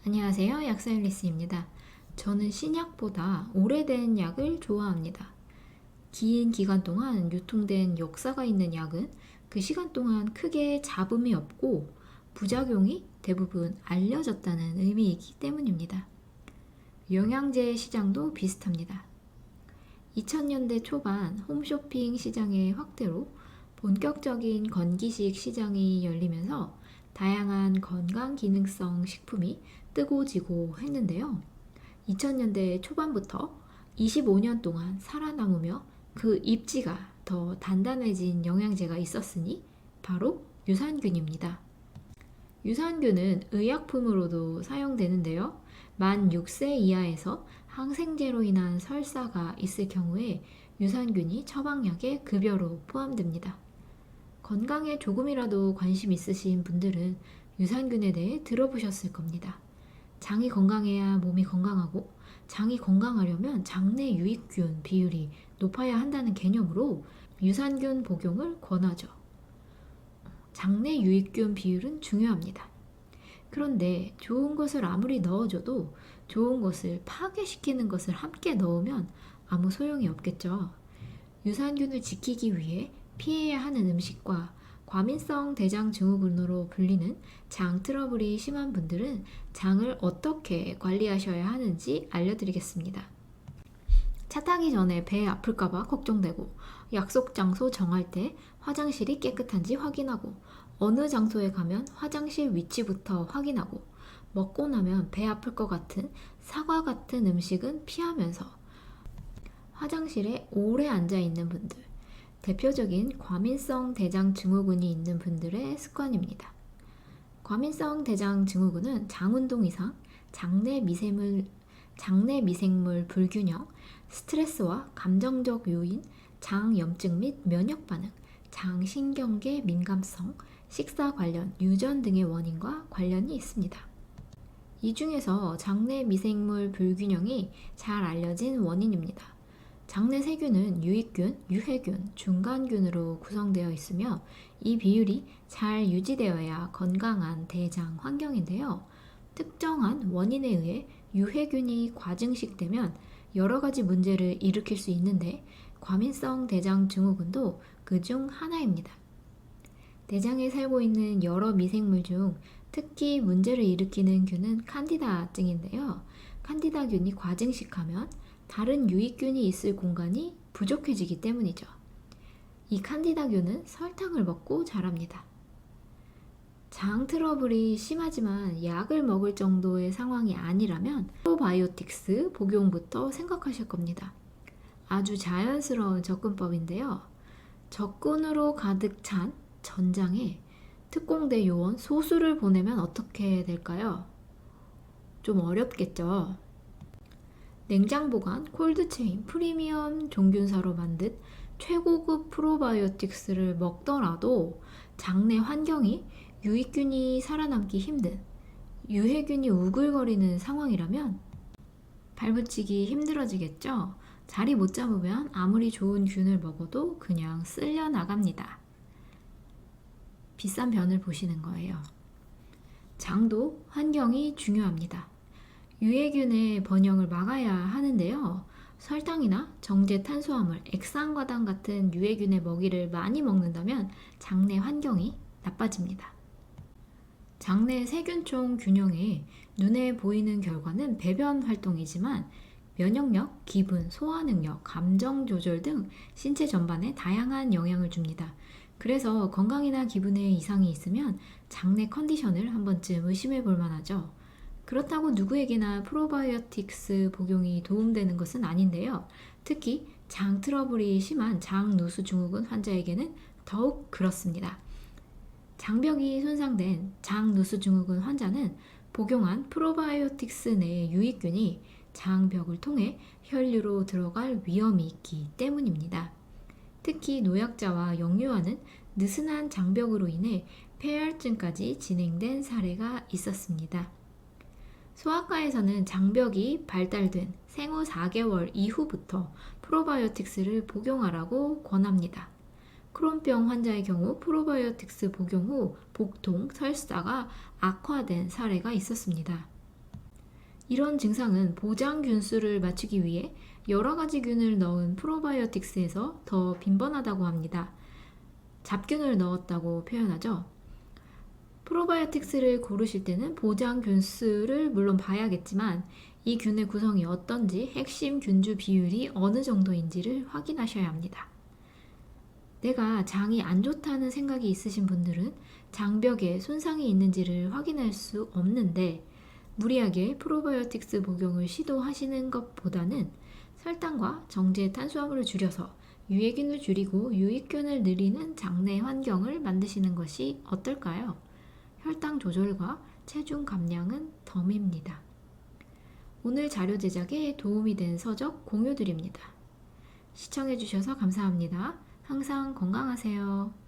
안녕하세요. 약사일리스입니다. 저는 신약보다 오래된 약을 좋아합니다. 긴 기간 동안 유통된 역사가 있는 약은 그 시간 동안 크게 잡음이 없고 부작용이 대부분 알려졌다는 의미이기 때문입니다. 영양제 시장도 비슷합니다. 2000년대 초반 홈쇼핑 시장의 확대로 본격적인 건기식 시장이 열리면서 다양한 건강 기능성 식품이 뜨고 지고 했는데요. 2000년대 초반부터 25년 동안 살아남으며 그 입지가 더 단단해진 영양제가 있었으니 바로 유산균입니다. 유산균은 의약품으로도 사용되는데요. 만 6세 이하에서 항생제로 인한 설사가 있을 경우에 유산균이 처방약의 급여로 포함됩니다. 건강에 조금이라도 관심 있으신 분들은 유산균에 대해 들어보셨을 겁니다. 장이 건강해야 몸이 건강하고 장이 건강하려면 장내 유익균 비율이 높아야 한다는 개념으로 유산균 복용을 권하죠. 장내 유익균 비율은 중요합니다. 그런데 좋은 것을 아무리 넣어줘도 좋은 것을 파괴시키는 것을 함께 넣으면 아무 소용이 없겠죠. 유산균을 지키기 위해 피해야 하는 음식과 과민성 대장 증후군으로 불리는 장 트러블이 심한 분들은 장을 어떻게 관리하셔야 하는지 알려드리겠습니다. 차 타기 전에 배 아플까봐 걱정되고, 약속 장소 정할 때 화장실이 깨끗한지 확인하고, 어느 장소에 가면 화장실 위치부터 확인하고, 먹고 나면 배 아플 것 같은 사과 같은 음식은 피하면서, 화장실에 오래 앉아 있는 분들, 대표적인 과민성 대장 증후군이 있는 분들의 습관입니다. 과민성 대장 증후군은 장운동 이상, 장내 미생물 불균형, 스트레스와 감정적 요인, 장염증 및 면역 반응, 장신경계 민감성, 식사 관련 유전 등의 원인과 관련이 있습니다. 이 중에서 장내 미생물 불균형이 잘 알려진 원인입니다. 장내 세균은 유익균, 유해균, 중간균으로 구성되어 있으며 이 비율이 잘 유지되어야 건강한 대장 환경인데요. 특정한 원인에 의해 유해균이 과증식되면 여러 가지 문제를 일으킬 수 있는데 과민성 대장 증후군도 그 중 하나입니다. 대장에 살고 있는 여러 미생물 중 특히 문제를 일으키는 균은 칸디다증인데요. 칸디다균이 과증식하면 다른 유익균이 있을 공간이 부족해지기 때문이죠. 이 칸디다균은 설탕을 먹고 자랍니다. 장 트러블이 심하지만 약을 먹을 정도의 상황이 아니라면 프로바이오틱스 복용부터 생각하실 겁니다. 아주 자연스러운 접근법인데요. 적군으로 가득 찬 전장에 특공대 요원 소수를 보내면 어떻게 될까요? 좀 어렵겠죠. 냉장 보관, 콜드체인, 프리미엄 종균사로 만든 최고급 프로바이오틱스를 먹더라도 장내 환경이 유익균이 살아남기 힘든 유해균이 우글거리는 상황이라면 발붙이기 힘들어지겠죠? 자리 못 잡으면 아무리 좋은 균을 먹어도 그냥 쓸려 나갑니다. 비싼 변을 보시는 거예요. 장도 환경이 중요합니다. 유해균의 번영을 막아야 하는데요. 설탕이나 정제 탄수화물, 액상과당 같은 유해균의 먹이를 많이 먹는다면 장내 환경이 나빠집니다. 장내 세균총 균형에 눈에 보이는 결과는 배변 활동이지만 면역력, 기분, 소화 능력, 감정 조절 등 신체 전반에 다양한 영향을 줍니다. 그래서 건강이나 기분에 이상이 있으면 장내 컨디션을 한 번쯤 의심해 볼 만하죠. 그렇다고 누구에게나 프로바이오틱스 복용이 도움되는 것은 아닌데요. 특히 장 트러블이 심한 장누수 증후군 환자에게는 더욱 그렇습니다. 장벽이 손상된 장누수 증후군 환자는 복용한 프로바이오틱스 내의 유익균이 장벽을 통해 혈류로 들어갈 위험이 있기 때문입니다. 특히 노약자와 영유아는 느슨한 장벽으로 인해 폐혈증까지 진행된 사례가 있었습니다. 소아과에서는 장벽이 발달된 생후 4개월 이후부터 프로바이오틱스를 복용하라고 권합니다. 크론병 환자의 경우 프로바이오틱스 복용 후 복통, 설사가 악화된 사례가 있었습니다. 이런 증상은 보장 균수를 맞추기 위해 여러 가지 균을 넣은 프로바이오틱스에서 더 빈번하다고 합니다. 잡균을 넣었다고 표현하죠. 프로바이오틱스를 고르실 때는 보장 균수를 물론 봐야겠지만 이 균의 구성이 어떤지 핵심 균주 비율이 어느 정도인지를 확인하셔야 합니다. 내가 장이 안 좋다는 생각이 있으신 분들은 장벽에 손상이 있는지를 확인할 수 없는데 무리하게 프로바이오틱스 복용을 시도하시는 것보다는 설탕과 정제 탄수화물을 줄여서 유해균을 줄이고 유익균을 늘리는 장내 환경을 만드시는 것이 어떨까요? 혈당 조절과 체중 감량은 덤입니다. 오늘 자료 제작에 도움이 된 서적 공유드립니다. 시청해주셔서 감사합니다. 항상 건강하세요.